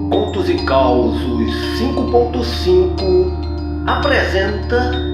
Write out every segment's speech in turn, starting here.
Contos e Causos 5.5 apresenta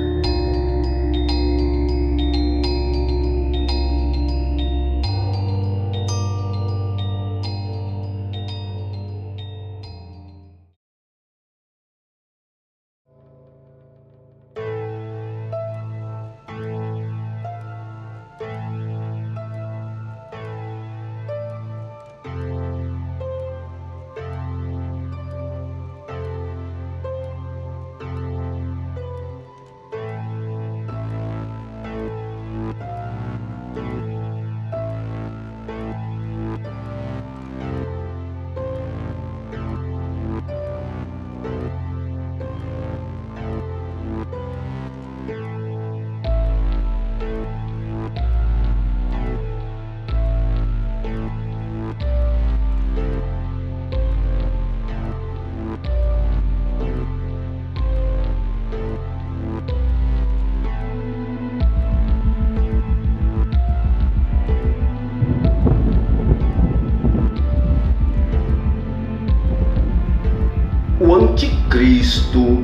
o Anticristo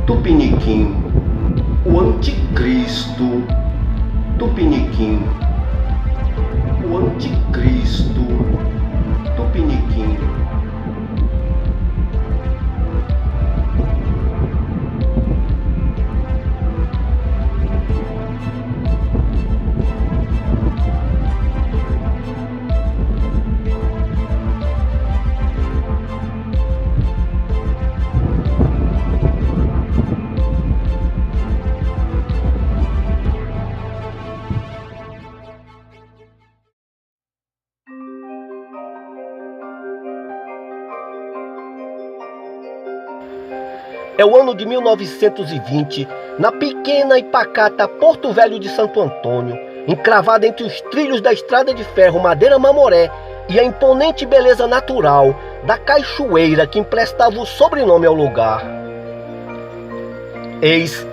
Tupiniquim. O Anticristo Tupiniquim. O Anticristo Tupiniquim. É o ano de 1920, na pequena e pacata Porto Velho de Santo Antônio, encravada entre os trilhos da estrada de ferro Madeira Mamoré e a imponente beleza natural da cachoeira que emprestava o sobrenome ao lugar. Eis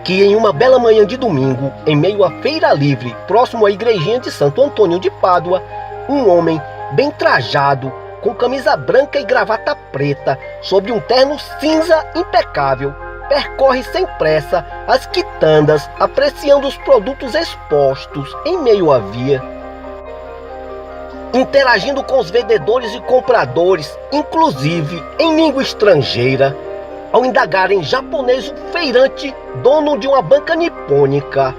que em uma bela manhã de domingo, em meio à feira livre, próximo à igrejinha de Santo Antônio de Pádua, um homem bem trajado, com camisa branca e gravata preta, sobre um terno cinza impecável, percorre sem pressa as quitandas, apreciando os produtos expostos em meio à via, interagindo com os vendedores e compradores, inclusive em língua estrangeira, ao indagar em japonês o feirante, dono de uma banca nipônica,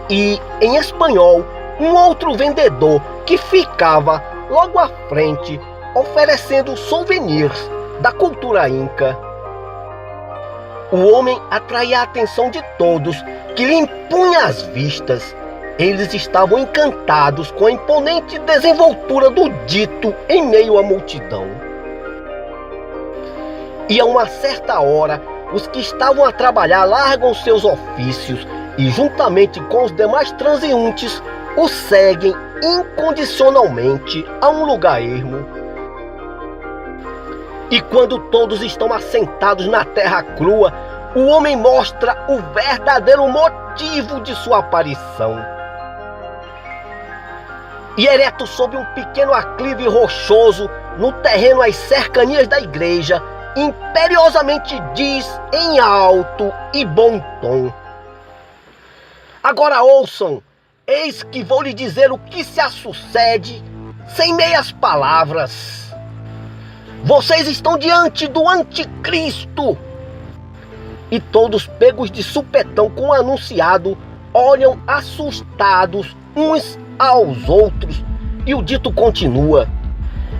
e em espanhol um outro vendedor que ficava logo à frente, oferecendo souvenirs da cultura inca. O homem atraía a atenção de todos, que lhe impunha as vistas. Eles estavam encantados com a imponente desenvoltura do dito em meio à multidão. E a uma certa hora, os que estavam a trabalhar largam seus ofícios e, juntamente com os demais transeuntes, o seguem incondicionalmente a um lugar ermo. E quando todos estão assentados na terra crua, o homem mostra o verdadeiro motivo de sua aparição. E ereto sob um pequeno aclive rochoso, no terreno às cercanias da igreja, imperiosamente diz em alto e bom tom: agora ouçam, eis que vou lhe dizer o que se sucede, sem meias palavras. Vocês estão diante do Anticristo. E todos, pegos de supetão com o anunciado, olham assustados uns aos outros, e o dito continua: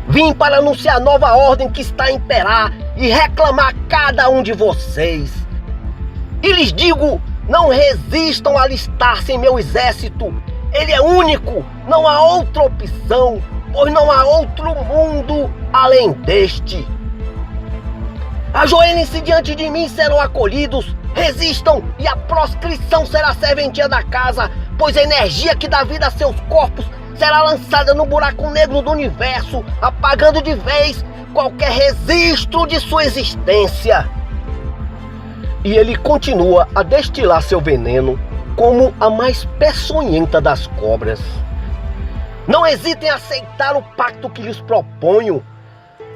vim para anunciar a nova ordem que está a imperar e reclamar cada um de vocês. E lhes digo, não resistam a alistar-se em meu exército. Ele é único, não há outra opção, pois não há outro mundo além deste. Ajoelhem-se diante de mim, serão acolhidos. Resistam e a proscrição será serventia da casa, pois a energia que dá vida a seus corpos será lançada no buraco negro do universo, apagando de vez qualquer registro de sua existência. E ele continua a destilar seu veneno como a mais peçonhenta das cobras. Não hesitem em aceitar o pacto que lhes proponho.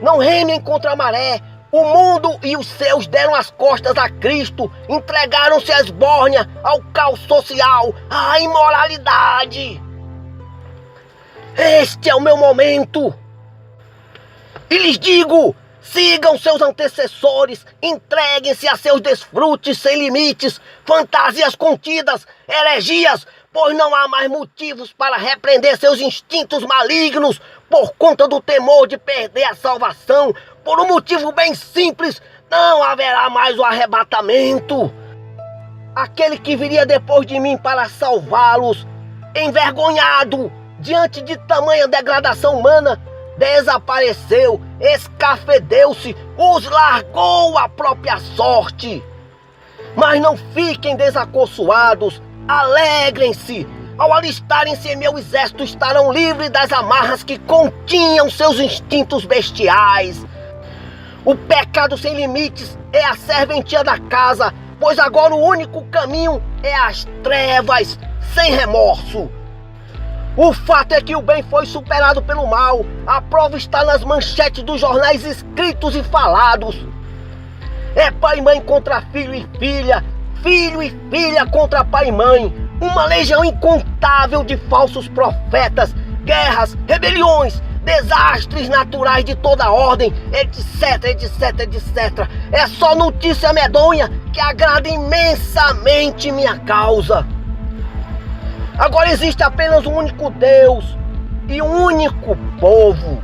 Não remem contra a maré. O mundo e os seus deram as costas a Cristo, entregaram-se à esbórnia, ao caos social, à imoralidade. Este é o meu momento. E lhes digo, sigam seus antecessores, entreguem-se a seus desfrutes sem limites, fantasias contidas, heresias, pois não há mais motivos para repreender seus instintos malignos por conta do temor de perder a salvação. Por um motivo bem simples, não haverá mais o arrebatamento. Aquele que viria depois de mim para salvá-los, envergonhado diante de tamanha degradação humana, desapareceu, escafedeu-se, os largou à própria sorte. Mas não fiquem desacorçoados, alegrem-se. Ao alistarem-se em meu exército, estarão livres das amarras que continham seus instintos bestiais. O pecado sem limites é a serventia da casa, pois agora o único caminho é as trevas, sem remorso. O fato é que o bem foi superado pelo mal. A prova está nas manchetes dos jornais escritos e falados. É pai e mãe contra filho e filha contra pai e mãe. Uma legião incontável de falsos profetas, guerras, rebeliões, desastres naturais de toda ordem, etc, etc, etc. É só notícia medonha que agrada imensamente minha causa. Agora existe apenas um único Deus e um único povo.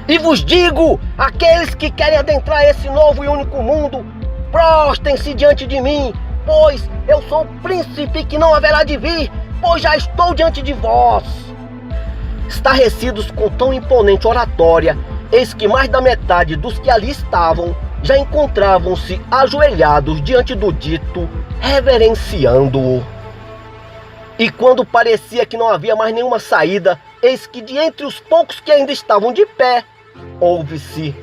E vos digo, aqueles que querem adentrar esse novo e único mundo, prostrem-se diante de mim, pois eu sou o príncipe que não haverá de vir, pois já estou diante de vós. Estarrecidos com tão imponente oratória, eis que mais da metade dos que ali estavam já encontravam-se ajoelhados diante do dito, reverenciando-o. E quando parecia que não havia mais nenhuma saída, eis que de entre os poucos que ainda estavam de pé, ouve-se: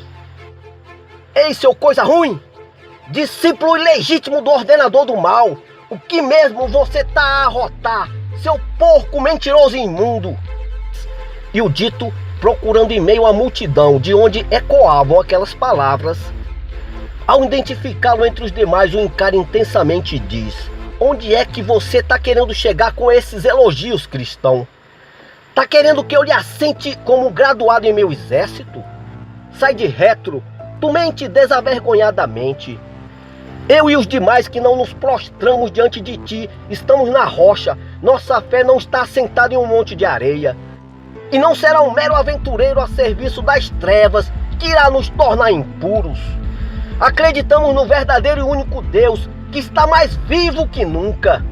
"Ei, seu coisa ruim, discípulo ilegítimo do ordenador do mal, o que mesmo você tá a arrotar, seu porco mentiroso e imundo?" E o dito, procurando em meio à multidão de onde ecoavam aquelas palavras, ao identificá-lo entre os demais, o encara intensamente e diz: "Onde é que você está querendo chegar com esses elogios, cristão? Está querendo que eu lhe assente como graduado em meu exército? Sai de retro, tu mente desavergonhadamente. Eu e os demais que não nos prostramos diante de ti, estamos na rocha, nossa fé não está assentada em um monte de areia. E não será um mero aventureiro a serviço das trevas que irá nos tornar impuros. Acreditamos no verdadeiro e único Deus, que está mais vivo que nunca."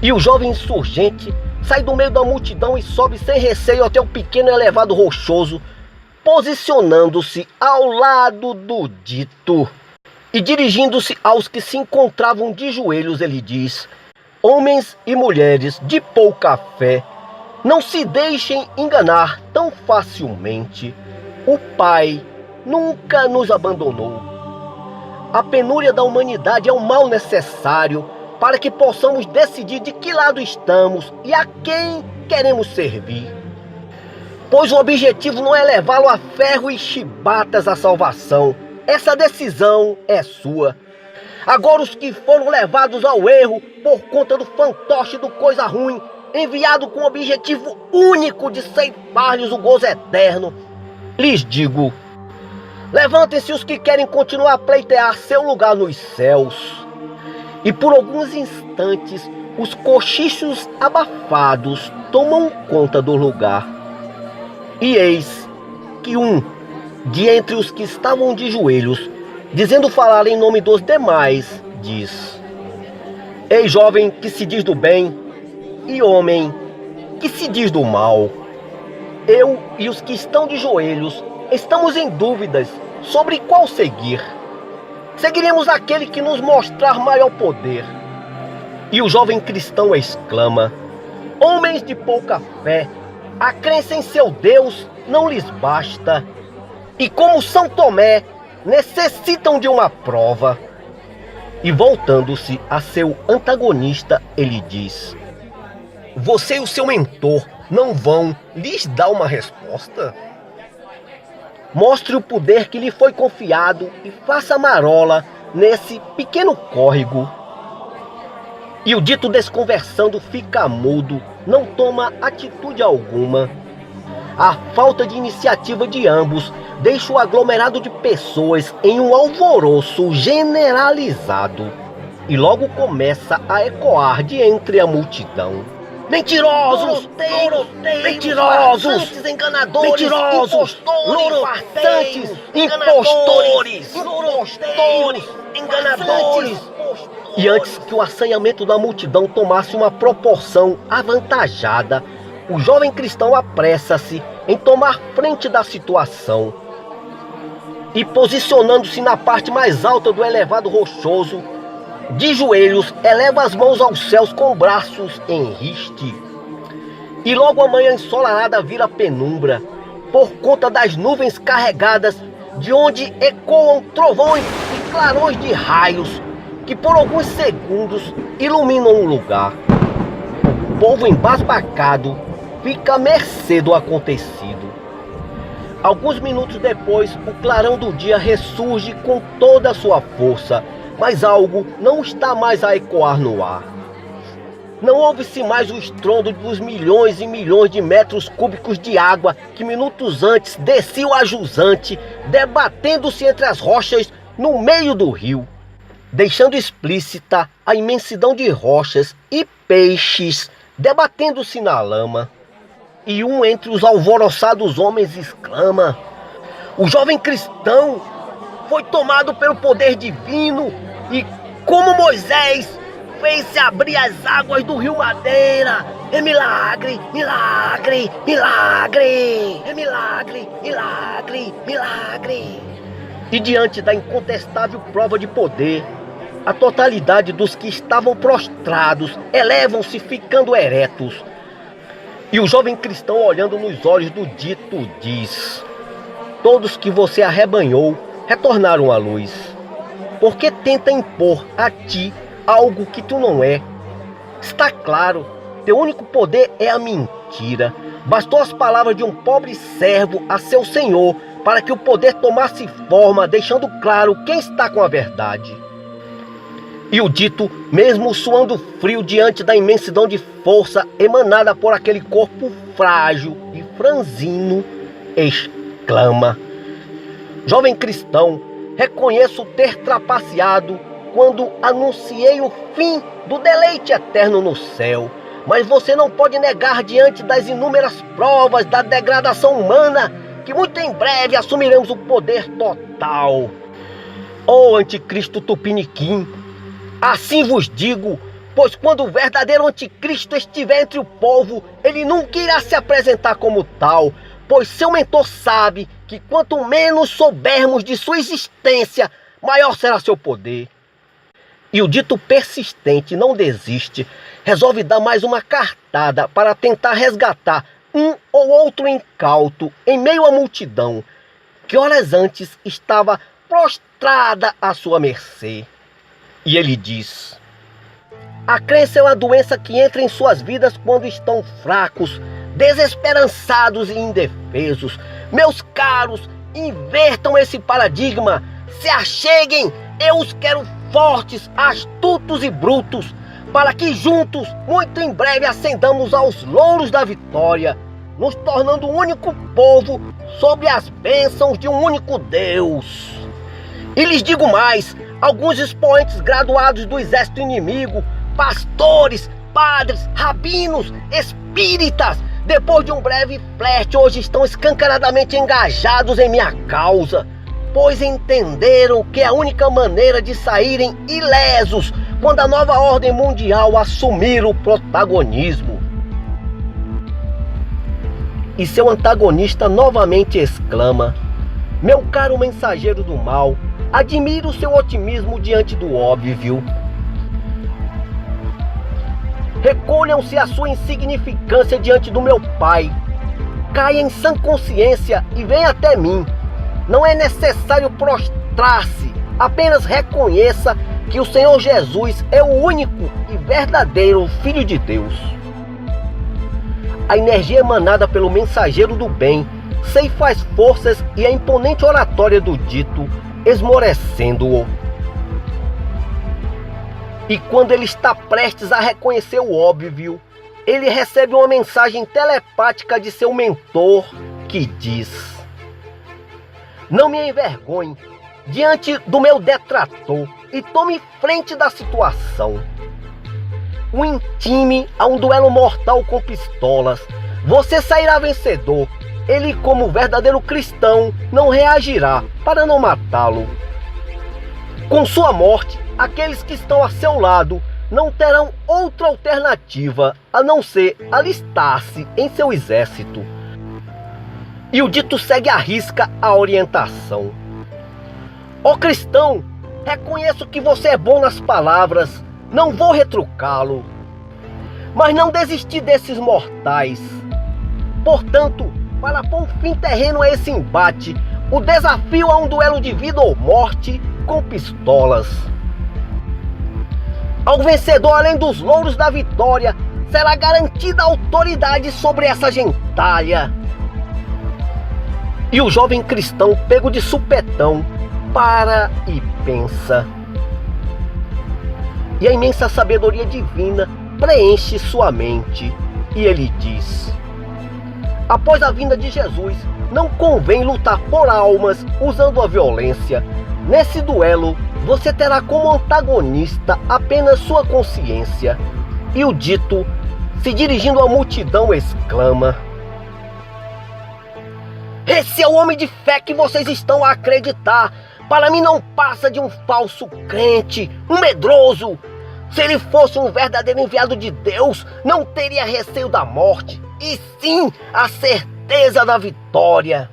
E o jovem insurgente sai do meio da multidão e sobe sem receio até o pequeno elevado rochoso, posicionando-se ao lado do dito. E dirigindo-se aos que se encontravam de joelhos, ele diz: "Homens e mulheres de pouca fé, não se deixem enganar tão facilmente. O Pai nunca nos abandonou. A penúria da humanidade é um mal necessário para que possamos decidir de que lado estamos e a quem queremos servir. Pois o objetivo não é levá-lo a ferro e chibatas à salvação. Essa decisão é sua. Agora os que foram levados ao erro por conta do fantoche do coisa ruim, enviado com o objetivo único de ceifar-lhes o gozo eterno, lhes digo: levantem-se os que querem continuar a pleitear seu lugar nos céus." E por alguns instantes os cochichos abafados tomam conta do lugar. E eis que um de entre os que estavam de joelhos, dizendo falar em nome dos demais, diz: "Ei, jovem que se diz do bem, e homem que se diz do mal, eu e os que estão de joelhos estamos em dúvidas sobre qual seguir. Seguiremos aquele que nos mostrar maior poder." E o jovem cristão exclama: "Homens de pouca fé, A crença em seu Deus não lhes basta. E como São Tomé, necessitam de uma prova. E voltando-se a seu antagonista, ele diz: você e o seu mentor não vão lhes dar uma resposta? Mostre o poder que lhe foi confiado e faça marola nesse pequeno córrego. E o dito desconversando fica mudo, não toma atitude alguma. A falta de iniciativa de ambos deixa o aglomerado de pessoas em um alvoroço generalizado. E logo começa a ecoar de entre a multidão: mentirosos, mentirosos, enganadores, mentirosos, farsantes, impostores, enganadores. E antes que o assanhamento da multidão tomasse uma proporção avantajada, o jovem cristão apressa-se em tomar frente da situação e, posicionando-se na parte mais alta do elevado rochoso, de joelhos, eleva as mãos aos céus com braços em riste. E logo a manhã ensolarada vira penumbra, por conta das nuvens carregadas, de onde ecoam trovões e clarões de raios, que por alguns segundos iluminam o lugar. O povo embasbacado fica à mercê do acontecido. Alguns minutos depois, o clarão do dia ressurge com toda a sua força, mas algo não está mais a ecoar no ar. Não ouve-se mais o estrondo dos milhões e milhões de metros cúbicos de água que minutos antes desciam a jusante, debatendo-se entre as rochas no meio do rio, deixando explícita a imensidão de rochas e peixes debatendo-se na lama. E um entre os alvoroçados homens exclama: o jovem cristão foi tomado pelo poder divino e, como Moisés, fez-se abrir as águas do rio Madeira. É milagre, milagre, milagre, é milagre, milagre, milagre. E diante da incontestável prova de poder, a totalidade dos que estavam prostrados elevam-se ficando eretos. E o jovem cristão, olhando nos olhos do dito, diz: todos que você arrebanhou retornaram à luz. Por que tenta impor a ti algo que tu não é? Está claro, teu único poder é a mentira. Bastou as palavras de um pobre servo a seu senhor para que o poder tomasse forma, deixando claro quem está com a verdade. E o dito, mesmo suando frio diante da imensidão de força emanada por aquele corpo frágil e franzino, exclama: jovem cristão, reconheço ter trapaceado quando anunciei o fim do deleite eterno no céu, mas você não pode negar diante das inúmeras provas da degradação humana que muito em breve assumiremos o poder total. Ó anticristo tupiniquim, assim vos digo, pois quando o verdadeiro anticristo estiver entre o povo, ele nunca irá se apresentar como tal, pois seu mentor sabe que quanto menos soubermos de sua existência, maior será seu poder. E o dito persistente não desiste, resolve dar mais uma cartada para tentar resgatar um ou outro incauto em meio à multidão, que horas antes estava prostrada à sua mercê. E ele diz: a crença é uma doença que entra em suas vidas quando estão fracos, desesperançados e indefesos. Meus caros, invertam esse paradigma. Se acheguem, eu os quero fortes, astutos e brutos, para que juntos, muito em breve, ascendamos aos louros da vitória, nos tornando um único povo sob as bênçãos de um único Deus. E lhes digo mais: alguns expoentes graduados do exército inimigo, pastores, padres, rabinos, espíritas, depois de um breve flerte, hoje estão escancaradamente engajados em minha causa, pois entenderam que é a única maneira de saírem ilesos quando a nova ordem mundial assumir o protagonismo. E seu antagonista novamente exclama: meu caro mensageiro do mal, admiro seu otimismo diante do óbvio. Recolham-se a sua insignificância diante do meu Pai, caia em sã consciência e venha até mim. Não é necessário prostrar-se, apenas reconheça que o Senhor Jesus é o único e verdadeiro Filho de Deus. A energia emanada pelo mensageiro do bem ceifa as forças e a imponente oratória do dito, esmorecendo-o. E quando ele está prestes a reconhecer o óbvio, ele recebe uma mensagem telepática de seu mentor que diz: não me envergonhe diante do meu detrator e tome frente da situação. O intime a um duelo mortal com pistolas. Você sairá vencedor. Ele, como verdadeiro cristão, não reagirá para não matá-lo. Com sua morte, aqueles que estão a seu lado não terão outra alternativa a não ser alistar-se em seu exército. E o dito segue à risca a orientação. Ó cristão, reconheço que você é bom nas palavras, não vou retrucá-lo. Mas não desisti desses mortais. Portanto, para pôr fim terreno a esse embate, o desafio a um duelo de vida ou morte com pistolas. Ao vencedor, além dos louros da vitória, será garantida autoridade sobre essa gentalha. E o jovem cristão, pego de supetão, para e pensa. E a imensa sabedoria divina preenche sua mente, e ele diz: após a vinda de Jesus, não convém lutar por almas usando a violência. Nesse duelo, você terá como antagonista apenas sua consciência. E o dito, se dirigindo à multidão, exclama: esse é o homem de fé que vocês estão a acreditar. Para mim não passa de um falso crente, um medroso. Se ele fosse um verdadeiro enviado de Deus, não teria receio da morte, e sim a certeza da vitória.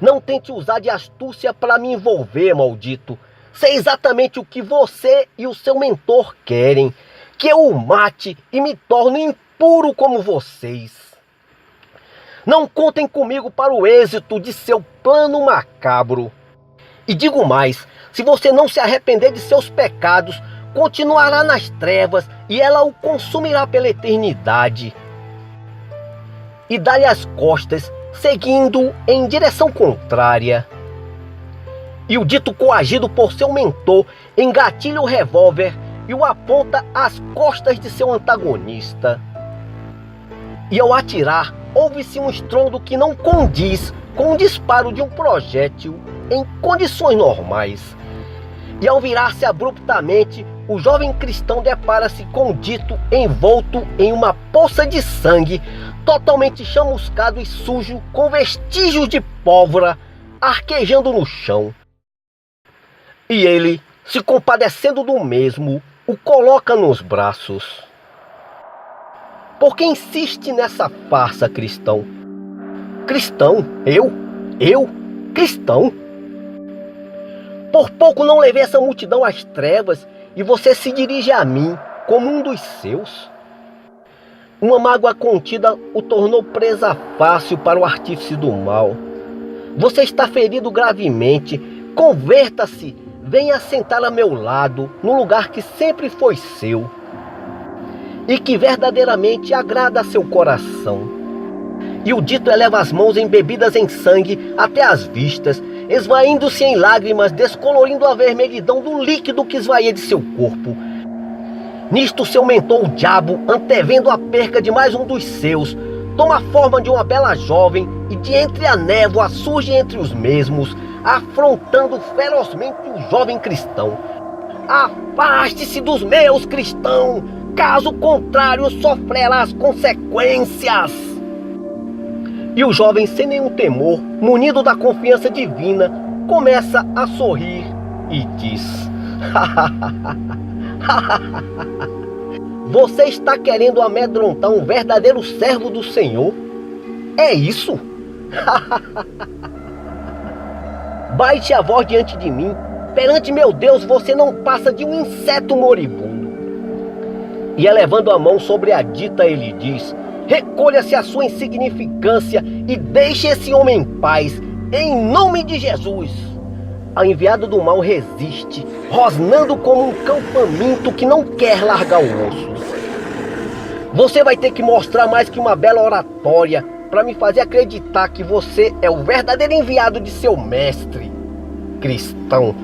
Não tente usar de astúcia para me envolver, maldito. Sei exatamente o que você e o seu mentor querem, que eu o mate e me torne impuro como vocês. Não contem comigo para o êxito de seu plano macabro. E digo mais, se você não se arrepender de seus pecados, continuará nas trevas e ela o consumirá pela eternidade. E dá-lhe as costas, seguindo em direção contrária. E o dito, coagido por seu mentor, engatilha o revólver e o aponta às costas de seu antagonista. E ao atirar, ouve-se um estrondo que não condiz com o disparo de um projétil em condições normais. E ao virar-se abruptamente, o jovem cristão depara-se com o dito envolto em uma poça de sangue, totalmente chamuscado e sujo, com vestígios de pólvora arquejando no chão. E ele, se compadecendo do mesmo, o coloca nos braços. Por que insiste nessa farsa, cristão? Cristão? Eu? Cristão? Por pouco não levei essa multidão às trevas e você se dirige a mim como um dos seus? Uma mágoa contida o tornou presa fácil para o artífice do mal. Você está ferido gravemente. Converta-se, venha sentar a meu lado, no lugar que sempre foi seu e que verdadeiramente agrada a seu coração. E o dito eleva as mãos embebidas em sangue até as vistas, esvaindo-se em lágrimas, descolorindo a vermelhidão do líquido que esvaía de seu corpo. Nisto seu mentor, o diabo, antevendo a perca de mais um dos seus, toma a forma de uma bela jovem e de entre a névoa surge entre os mesmos, afrontando ferozmente o jovem cristão. Afaste-se dos meus, cristão, caso contrário sofrerá as consequências. E o jovem, sem nenhum temor, munido da confiança divina, começa a sorrir e diz: você está querendo amedrontar um verdadeiro servo do Senhor? É isso? Baixe a voz diante de mim. Perante meu Deus, você não passa de um inseto moribundo. E elevando a mão sobre a dita, ele diz: recolha-se a sua insignificância e deixe esse homem em paz, em nome de Jesus. A enviado do mal resiste, rosnando como um cão faminto que não quer largar o osso. Você vai ter que mostrar mais que uma bela oratória para me fazer acreditar que você é o verdadeiro enviado de seu mestre cristão.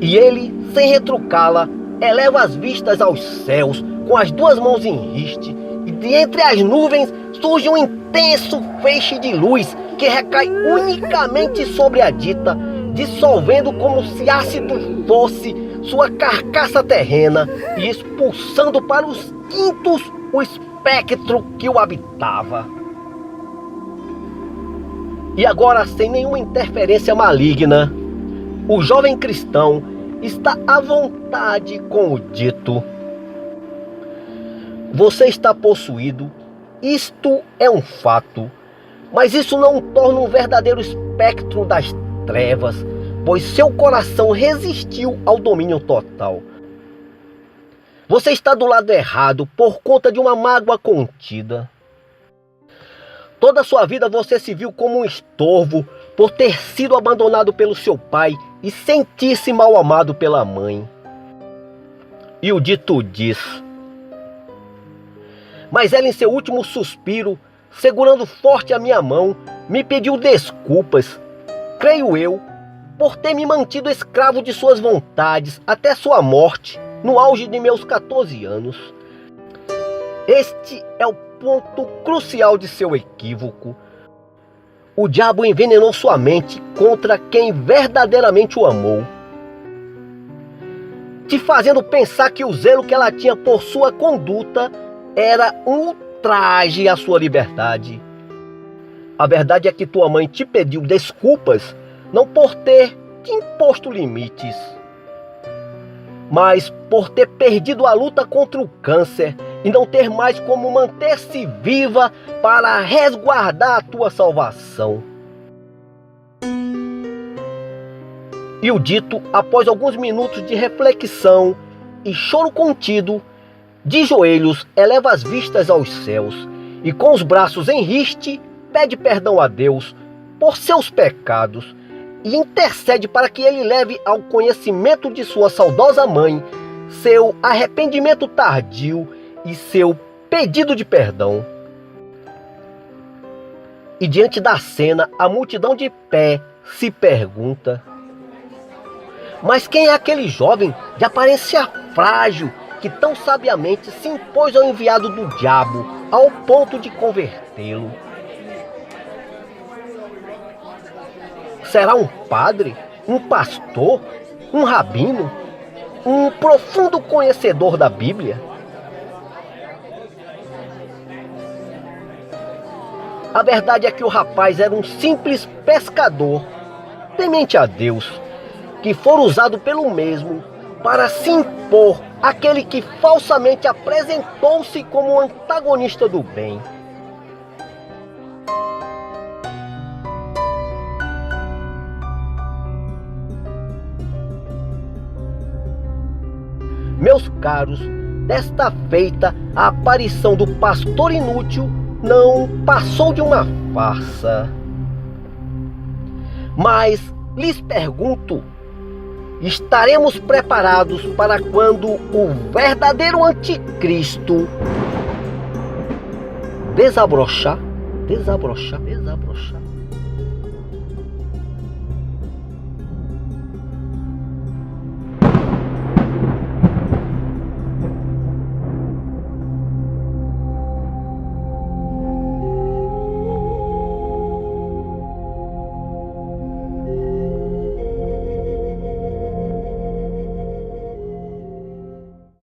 E ele, sem retrucá-la, eleva as vistas aos céus com as duas mãos em riste, e de entre as nuvens surge um intenso feixe de luz que recai unicamente sobre a dita, dissolvendo como se ácido fosse sua carcaça terrena e expulsando para os quintos o espectro que o habitava. E agora, sem nenhuma interferência maligna, o jovem cristão está à vontade com o dito: você está possuído, isto é um fato, mas isso não o torna um verdadeiro espectro das trevas, pois seu coração resistiu ao domínio total. Você está do lado errado por conta de uma mágoa contida. Toda a sua vida você se viu como um estorvo por ter sido abandonado pelo seu pai e sentir-se mal amado pela mãe. E o dito diz: mas ela, em seu último suspiro, segurando forte a minha mão, me pediu desculpas, creio eu, por ter me mantido escravo de suas vontades até sua morte, no auge de meus 14 anos. Este é o ponto crucial de seu equívoco. O diabo envenenou sua mente contra quem verdadeiramente o amou, te fazendo pensar que o zelo que ela tinha por sua conduta era um ultraje à sua liberdade. A verdade é que tua mãe te pediu desculpas não por ter te imposto limites, mas por ter perdido a luta contra o câncer e não ter mais como manter-se viva para resguardar a tua salvação. E o dito, após alguns minutos de reflexão e choro contido, de joelhos eleva as vistas aos céus e com os braços em riste pede perdão a Deus por seus pecados e intercede para que ele leve ao conhecimento de sua saudosa mãe seu arrependimento tardio e seu pedido de perdão. E diante da cena, a multidão de pé se pergunta: mas quem é aquele jovem de aparência frágil que tão sabiamente se impôs ao enviado do diabo ao ponto de convertê-lo? Será um padre, um pastor, um rabino, um profundo conhecedor da Bíblia? A verdade é que o rapaz era um simples pescador, temente a Deus, que for usado pelo mesmo para se impor àquele que falsamente apresentou-se como o antagonista do bem. Meus caros, desta feita, a aparição do pastor inútil não passou de uma farsa. Mas lhes pergunto: estaremos preparados para quando o verdadeiro anticristo desabrochar?